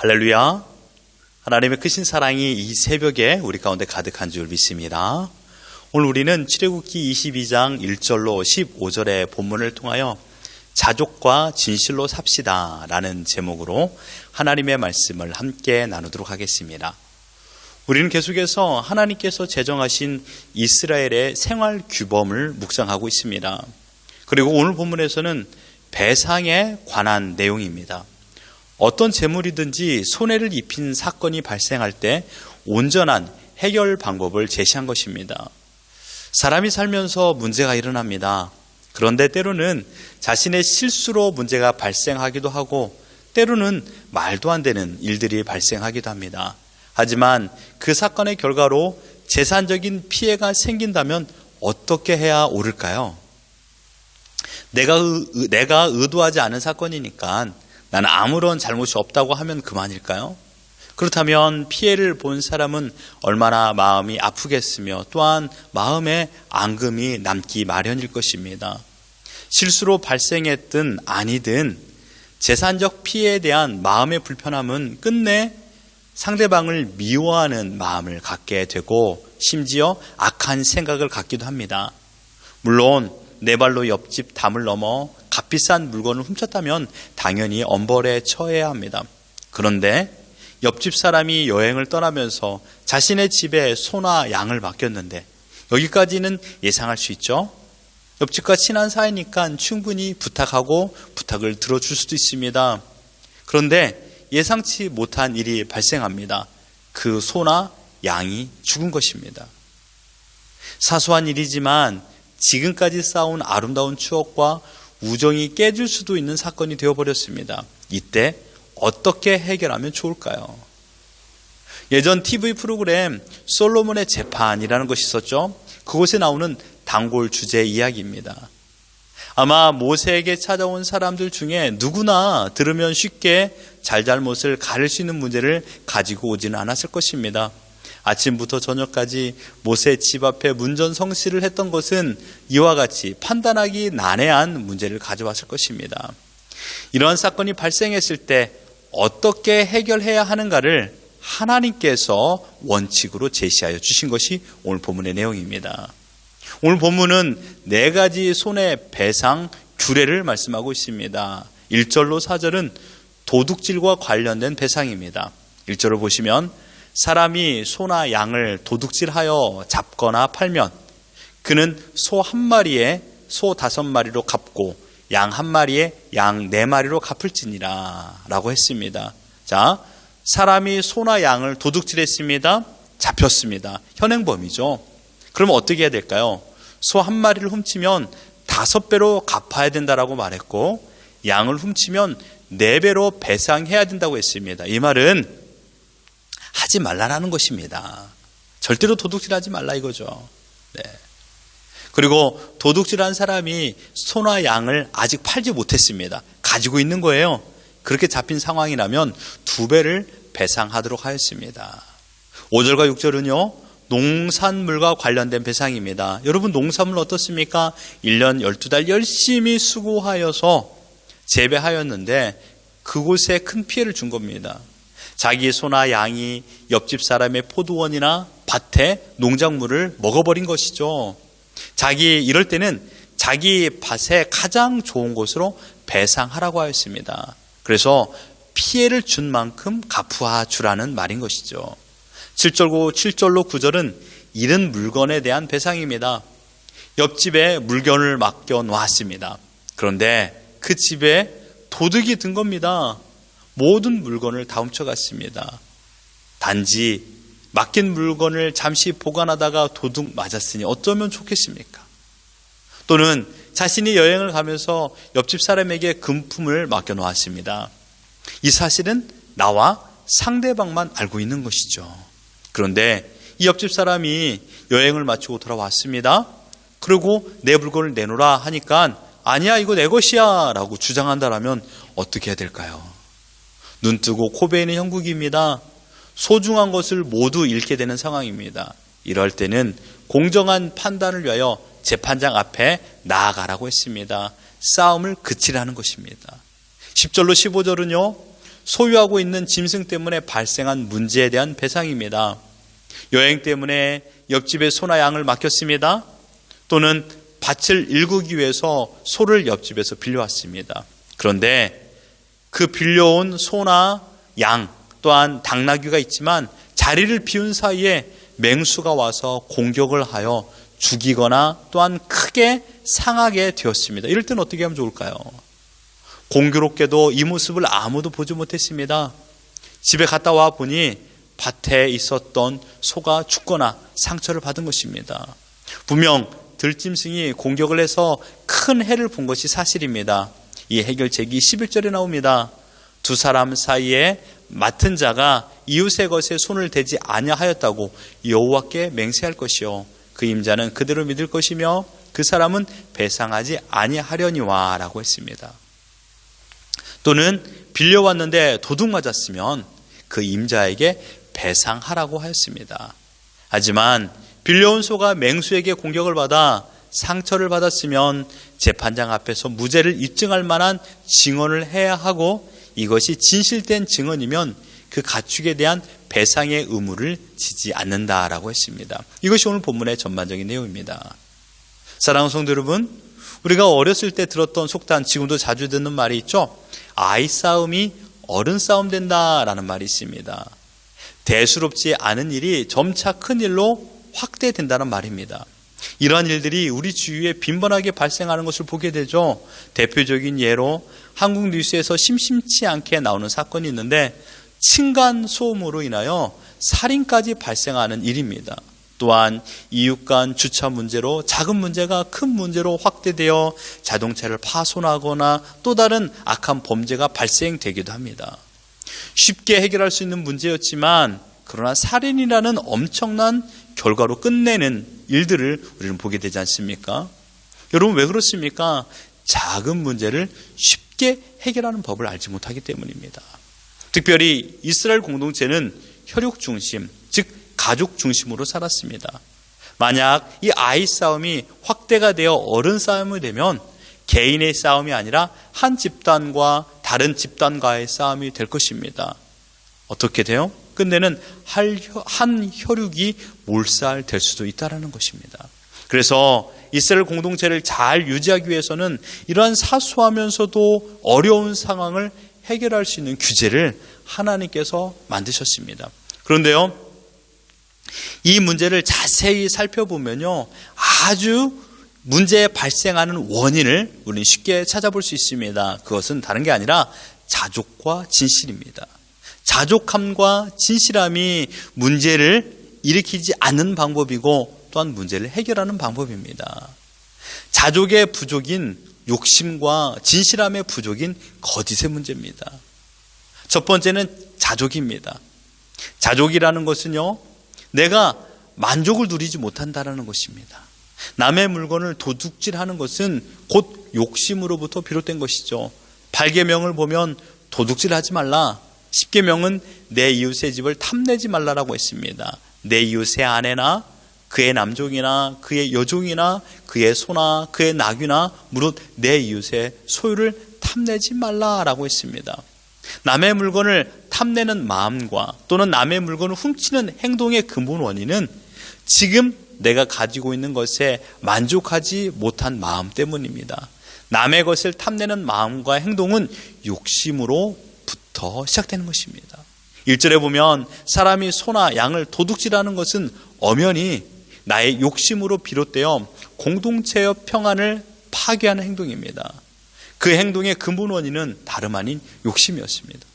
할렐루야. 하나님의 크신 사랑이 이 새벽에 우리 가운데 가득한 줄 믿습니다. 오늘 우리는 출애굽기 22장 1절로 15절의 본문을 통하여 자족과 진실로 삽시다 라는 제목으로 하나님의 말씀을 함께 나누도록 하겠습니다. 우리는 계속해서 하나님께서 제정하신 이스라엘의 생활 규범을 묵상하고 있습니다. 그리고 오늘 본문에서는 배상에 관한 내용입니다. 어떤 재물이든지 손해를 입힌 사건이 발생할 때 온전한 해결 방법을 제시한 것입니다. 사람이 살면서 문제가 일어납니다. 그런데 때로는 자신의 실수로 문제가 발생하기도 하고 때로는 말도 안 되는 일들이 발생하기도 합니다. 하지만 그 사건의 결과로 재산적인 피해가 생긴다면 어떻게 해야 옳을까요? 내가 의도하지 않은 사건이니까 나는 아무런 잘못이 없다고 하면 그만일까요? 그렇다면 피해를 본 사람은 얼마나 마음이 아프겠으며 또한 마음에 앙금이 남기 마련일 것입니다. 실수로 발생했든 아니든 재산적 피해에 대한 마음의 불편함은 끝내 상대방을 미워하는 마음을 갖게 되고 심지어 악한 생각을 갖기도 합니다. 물론 내 발로 옆집 담을 넘어 값비싼 물건을 훔쳤다면 당연히 엄벌에 처해야 합니다. 그런데 옆집 사람이 여행을 떠나면서 자신의 집에 소나 양을 맡겼는데 여기까지는 예상할 수 있죠. 옆집과 친한 사이니까 충분히 부탁하고 부탁을 들어줄 수도 있습니다. 그런데 예상치 못한 일이 발생합니다. 그 소나 양이 죽은 것입니다. 사소한 일이지만 지금까지 쌓아온 아름다운 추억과 우정이 깨질 수도 있는 사건이 되어버렸습니다. 이때 어떻게 해결하면 좋을까요? 예전 TV 프로그램 솔로몬의 재판이라는 것이 있었죠. 그곳에 나오는 단골 주제 이야기입니다. 아마 모세에게 찾아온 사람들 중에 누구나 들으면 쉽게 잘잘못을 가릴 수 있는 문제를 가지고 오지는 않았을 것입니다. 아침부터 저녁까지 모세 집 앞에 문전성시를 했던 것은 이와 같이 판단하기 난해한 문제를 가져왔을 것입니다. 이러한 사건이 발생했을 때 어떻게 해결해야 하는가를 하나님께서 원칙으로 제시하여 주신 것이 오늘 본문의 내용입니다. 오늘 본문은 4가지 손해배상 규례를 말씀하고 있습니다. 1절로 4절은 도둑질과 관련된 배상입니다. 1절을 보시면 사람이 소나 양을 도둑질하여 잡거나 팔면 그는 소 1마리에 소 5마리로 갚고 양 1마리에 양 4마리로 갚을지니라 라고 했습니다. 자, 사람이 소나 양을 도둑질했습니다. 잡혔습니다. 현행범이죠. 그럼 어떻게 해야 될까요? 소 1마리를 훔치면 5배로 갚아야 된다라고 말했고 양을 훔치면 4배로 배상해야 된다고 했습니다. 이 말은 하지 말라는 것입니다. 절대로 도둑질하지 말라 이거죠. 네. 그리고 도둑질한 사람이 소나 양을 아직 팔지 못했습니다. 가지고 있는 거예요. 그렇게 잡힌 상황이라면 2배를 배상하도록 하였습니다. 5절과 6절은요. 농산물과 관련된 배상입니다. 여러분 농산물 어떻습니까? 1년 12달 열심히 수고하여서 재배하였는데 그곳에 큰 피해를 준 겁니다. 자기 소나 양이 옆집 사람의 포도원이나 밭에 농작물을 먹어버린 것이죠. 이럴 때는 자기 밭에 가장 좋은 곳으로 배상하라고 하였습니다. 그래서 피해를 준 만큼 갚아 주라는 말인 것이죠. 7절로 9절은 잃은 물건에 대한 배상입니다. 옆집에 물건을 맡겨 놓았습니다. 그런데 그 집에 도둑이 든 겁니다. 모든 물건을 다 훔쳐갔습니다. 단지 맡긴 물건을 잠시 보관하다가 도둑 맞았으니 어쩌면 좋겠습니까? 또는 자신이 여행을 가면서 옆집 사람에게 금품을 맡겨 놓았습니다. 이 사실은 나와 상대방만 알고 있는 것이죠. 그런데 이 옆집 사람이 여행을 마치고 돌아왔습니다. 그리고 내 물건을 내놓으라 하니까 아니야 이거 내 것이야 라고 주장한다라면 어떻게 해야 될까요? 눈 뜨고 코 베이는 형국입니다. 소중한 것을 모두 잃게 되는 상황입니다. 이럴 때는 공정한 판단을 위하여 재판장 앞에 나아가라고 했습니다. 싸움을 그치라는 것입니다. 10절로 15절은요. 소유하고 있는 짐승 때문에 발생한 문제에 대한 배상입니다. 여행 때문에 옆집에 소나 양을 맡겼습니다. 또는 밭을 일구기 위해서 소를 옆집에서 빌려왔습니다. 그런데 그 빌려온 소나 양 또한 당나귀가 있지만 자리를 비운 사이에 맹수가 와서 공격을 하여 죽이거나 또한 크게 상하게 되었습니다. 이럴 때는 어떻게 하면 좋을까요? 공교롭게도 이 모습을 아무도 보지 못했습니다. 집에 갔다 와 보니 밭에 있었던 소가 죽거나 상처를 받은 것입니다. 분명 들짐승이 공격을 해서 큰 해를 본 것이 사실입니다. 이 해결책이 11절에 나옵니다. 두 사람 사이에 맡은 자가 이웃의 것에 손을 대지 아니하였다고 여호와께 맹세할 것이요 그 임자는 그대로 믿을 것이며 그 사람은 배상하지 아니하려니와 라고 했습니다. 또는 빌려왔는데 도둑 맞았으면 그 임자에게 배상하라고 하였습니다. 하지만 빌려온 소가 맹수에게 공격을 받아 상처를 받았으면 재판장 앞에서 무죄를 입증할 만한 증언을 해야 하고 이것이 진실된 증언이면 그 가축에 대한 배상의 의무를 지지 않는다라고 했습니다. 이것이 오늘 본문의 전반적인 내용입니다. 사랑하는 성도 여러분, 우리가 어렸을 때 들었던 속담, 지금도 자주 듣는 말이 있죠. 아이 싸움이 어른 싸움 된다라는 말이 있습니다. 대수롭지 않은 일이 점차 큰 일로 확대된다는 말입니다. 이러한 일들이 우리 주위에 빈번하게 발생하는 것을 보게 되죠. 대표적인 예로 한국 뉴스에서 심심치 않게 나오는 사건이 있는데 층간 소음으로 인하여 살인까지 발생하는 일입니다. 또한 이웃 간 주차 문제로 작은 문제가 큰 문제로 확대되어 자동차를 파손하거나 또 다른 악한 범죄가 발생되기도 합니다. 쉽게 해결할 수 있는 문제였지만 그러나 살인이라는 엄청난 결과로 끝내는 일들을 우리는 보게 되지 않습니까? 여러분 왜 그렇습니까? 작은 문제를 쉽게 해결하는 법을 알지 못하기 때문입니다. 특별히 이스라엘 공동체는 혈육 중심, 즉 가족 중심으로 살았습니다. 만약 이 아이 싸움이 확대가 되어 어른 싸움이 되면 개인의 싸움이 아니라 한 집단과 다른 집단과의 싸움이 될 것입니다. 어떻게 돼요? 끝내는 한 혈육이 몰살될 수도 있다는 것입니다. 그래서 이스라엘 공동체를 잘 유지하기 위해서는 이러한 사소하면서도 어려운 상황을 해결할 수 있는 규제를 하나님께서 만드셨습니다. 그런데요, 이 문제를 자세히 살펴보면요, 아주 문제에 발생하는 원인을 우리는 쉽게 찾아볼 수 있습니다. 그것은 다른 게 아니라 자족과 진실입니다. 자족함과 진실함이 문제를 일으키지 않는 방법이고 또한 문제를 해결하는 방법입니다. 자족의 부족인 욕심과 진실함의 부족인 거짓의 문제입니다. 첫 번째는 자족입니다. 자족이라는 것은요, 내가 만족을 누리지 못한다는 것입니다. 남의 물건을 도둑질하는 것은 곧 욕심으로부터 비롯된 것이죠. 8계명을 보면 도둑질하지 말라, 10계명은 내 이웃의 집을 탐내지 말라라고 했습니다. 내 이웃의 아내나 그의 남종이나 그의 여종이나 그의 소나 그의 나귀나 무릇 내 이웃의 소유를 탐내지 말라라고 했습니다. 남의 물건을 탐내는 마음과 또는 남의 물건을 훔치는 행동의 근본 원인은 지금 내가 가지고 있는 것에 만족하지 못한 마음 때문입니다. 남의 것을 탐내는 마음과 행동은 욕심으로부터 시작되는 것입니다. 1절에 보면 사람이 소나 양을 도둑질하는 것은 엄연히 나의 욕심으로 비롯되어 공동체의 평안을 파괴하는 행동입니다. 그 행동의 근본 원인은 다름 아닌 욕심이었습니다.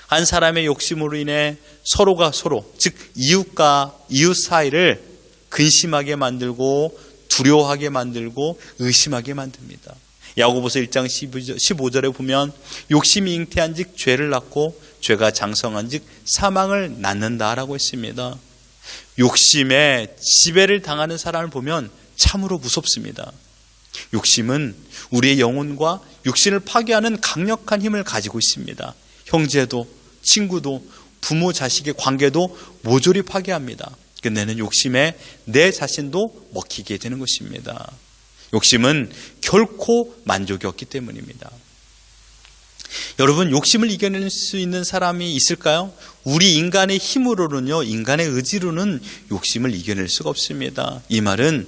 한 사람의 욕심으로 인해 서로가 서로, 즉 이웃과 이웃 사이를 근심하게 만들고 두려워하게 만들고 의심하게 만듭니다. 야고보서 1장 15절에 보면 욕심이 잉태한 즉 죄를 낳고 죄가 장성한 즉 사망을 낳는다라고 했습니다. 욕심에 지배를 당하는 사람을 보면 참으로 무섭습니다. 욕심은 우리의 영혼과 육신을 파괴하는 강력한 힘을 가지고 있습니다. 형제도 친구도 부모 자식의 관계도 모조리 파괴합니다. 끝내는 욕심에 내 자신도 먹히게 되는 것입니다. 욕심은 결코 만족이 없기 때문입니다. 여러분, 욕심을 이겨낼 수 있는 사람이 있을까요? 우리 인간의 힘으로는요, 인간의 의지로는 욕심을 이겨낼 수가 없습니다. 이 말은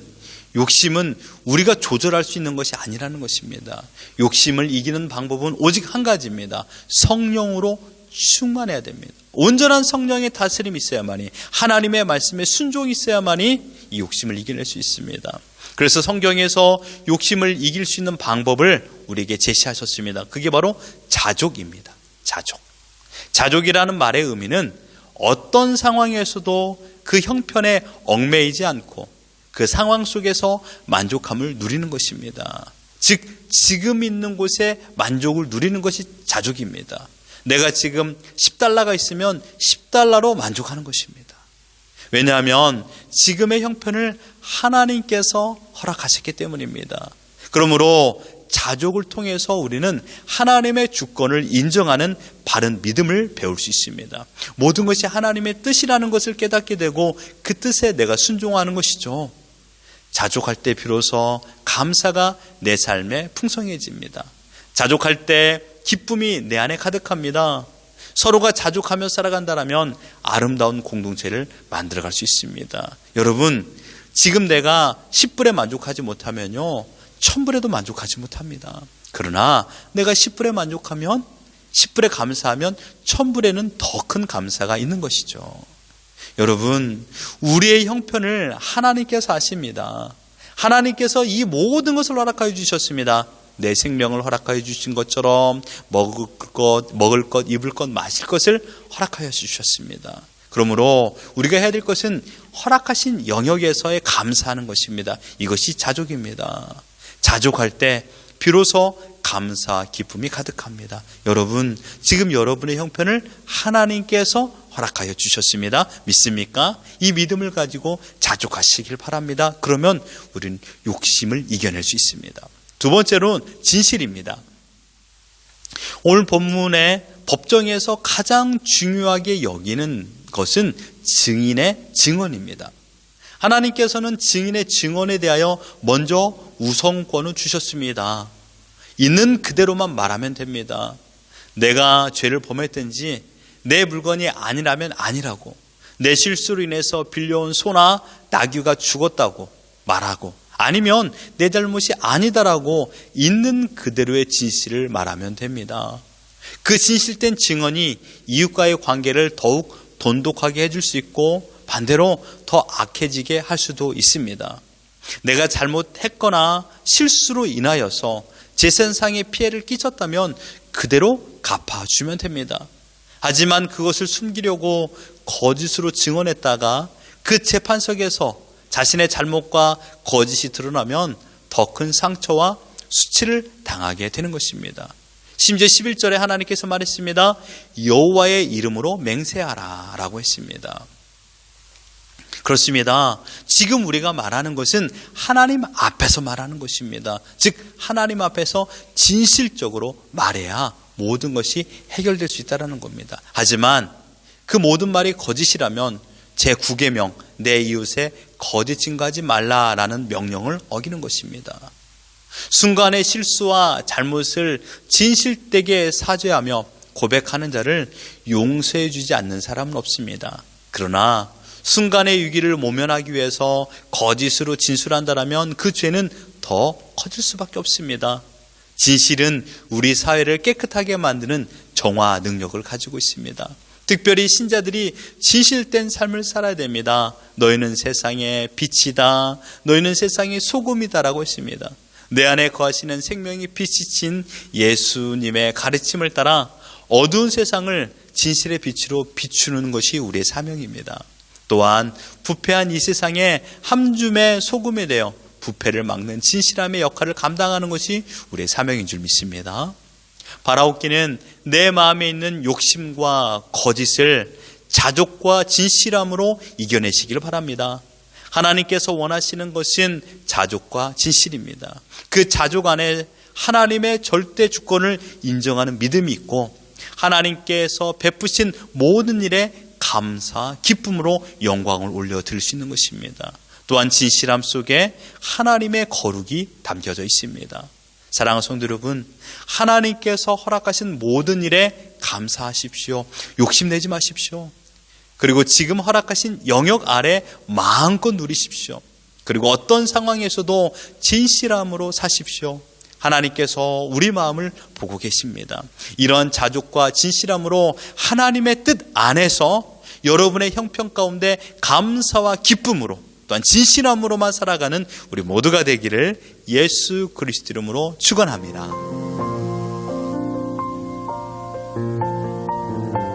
욕심은 우리가 조절할 수 있는 것이 아니라는 것입니다. 욕심을 이기는 방법은 오직 한 가지입니다. 성령으로 충만해야 됩니다. 온전한 성령의 다스림이 있어야만이, 하나님의 말씀에 순종이 있어야만이 이 욕심을 이겨낼 수 있습니다. 그래서 성경에서 욕심을 이길 수 있는 방법을 우리에게 제시하셨습니다. 그게 바로 자족입니다. 자족이라는 말의 의미는 어떤 상황에서도 그 형편에 얽매이지 않고 그 상황 속에서 만족함을 누리는 것입니다. 즉, 지금 있는 곳에 만족을 누리는 것이 자족입니다. 내가 지금 10달러가 있으면 10달러로 만족하는 것입니다. 왜냐하면 지금의 형편을 하나님께서 허락하셨기 때문입니다. 그러므로 자족을 통해서 우리는 하나님의 주권을 인정하는 바른 믿음을 배울 수 있습니다. 모든 것이 하나님의 뜻이라는 것을 깨닫게 되고 그 뜻에 내가 순종하는 것이죠. 자족할 때 비로소 감사가 내 삶에 풍성해집니다. 자족할 때 기쁨이 내 안에 가득합니다. 서로가 자족하며 살아간다면 아름다운 공동체를 만들어갈 수 있습니다. 여러분, 지금 내가 10불에 만족하지 못하면요, 1000불에도 만족하지 못합니다. 그러나 내가 10불에 만족하면, 10불에 감사하면 1000불에는 더 큰 감사가 있는 것이죠. 여러분, 우리의 형편을 하나님께서 아십니다. 하나님께서 이 모든 것을 허락하여 주셨습니다. 내 생명을 허락하여 주신 것처럼 먹을 것, 입을 것, 마실 것을 허락하여 주셨습니다. 그러므로 우리가 해야 될 것은 허락하신 영역에서의 감사하는 것입니다. 이것이 자족입니다. 자족할 때 비로소 감사, 기쁨이 가득합니다. 여러분, 지금 여러분의 형편을 하나님께서 허락하여 주셨습니다. 믿습니까? 이 믿음을 가지고 자족하시길 바랍니다. 그러면 우리는 욕심을 이겨낼 수 있습니다. 두 번째로는 진실입니다. 오늘 본문의 법정에서 가장 중요하게 여기는 것은 증인의 증언입니다. 하나님께서는 증인의 증언에 대하여 먼저 우선권을 주셨습니다. 있는 그대로만 말하면 됩니다. 내가 죄를 범했든지 내 물건이 아니라면 아니라고, 내 실수로 인해서 빌려온 소나 나귀가 죽었다고 말하고, 아니면 내 잘못이 아니다라고 있는 그대로의 진실을 말하면 됩니다. 그 진실된 증언이 이웃과의 관계를 더욱 돈독하게 해줄 수 있고 반대로 더 악해지게 할 수도 있습니다. 내가 잘못했거나 실수로 인하여서 재산상의 피해를 끼쳤다면 그대로 갚아주면 됩니다. 하지만 그것을 숨기려고 거짓으로 증언했다가 그 재판석에서 자신의 잘못과 거짓이 드러나면 더 큰 상처와 수치를 당하게 되는 것입니다. 심지어 11절에 하나님께서 말했습니다. 여호와의 이름으로 맹세하라 라고 했습니다. 그렇습니다. 지금 우리가 말하는 것은 하나님 앞에서 말하는 것입니다. 즉 하나님 앞에서 진실적으로 말해야 모든 것이 해결될 수 있다는 겁니다. 하지만 그 모든 말이 거짓이라면 제9계명 내 이웃에 거짓 증거하지 말라라는 명령을 어기는 것입니다. 순간의 실수와 잘못을 진실되게 사죄하며 고백하는 자를 용서해 주지 않는 사람은 없습니다. 그러나 순간의 위기를 모면하기 위해서 거짓으로 진술한다면 그 죄는 더 커질 수밖에 없습니다. 진실은 우리 사회를 깨끗하게 만드는 정화 능력을 가지고 있습니다. 특별히 신자들이 진실된 삶을 살아야 됩니다. 너희는 세상의 빛이다. 너희는 세상의 소금이다라고 했습니다. 내 안에 거하시는 생명이 빛이신 예수님의 가르침을 따라 어두운 세상을 진실의 빛으로 비추는 것이 우리의 사명입니다. 또한 부패한 이 세상에 한 줌의 소금이 되어 부패를 막는 진실함의 역할을 감당하는 것이 우리의 사명인 줄 믿습니다. 바라옵기는 내 마음에 있는 욕심과 거짓을 자족과 진실함으로 이겨내시길 바랍니다. 하나님께서 원하시는 것은 자족과 진실입니다. 그 자족 안에 하나님의 절대 주권을 인정하는 믿음이 있고 하나님께서 베푸신 모든 일에 감사, 기쁨으로 영광을 올려드릴 수 있는 것입니다. 또한 진실함 속에 하나님의 거룩이 담겨져 있습니다. 사랑하는 성도 여러분, 하나님께서 허락하신 모든 일에 감사하십시오. 욕심내지 마십시오. 그리고 지금 허락하신 영역 아래 마음껏 누리십시오. 그리고 어떤 상황에서도 진실함으로 사십시오. 하나님께서 우리 마음을 보고 계십니다. 이런 자족과 진실함으로 하나님의 뜻 안에서 여러분의 형편 가운데 감사와 기쁨으로 또한 진실함으로만 살아가는 우리 모두가 되기를 예수 그리스도 이름으로 축원합니다.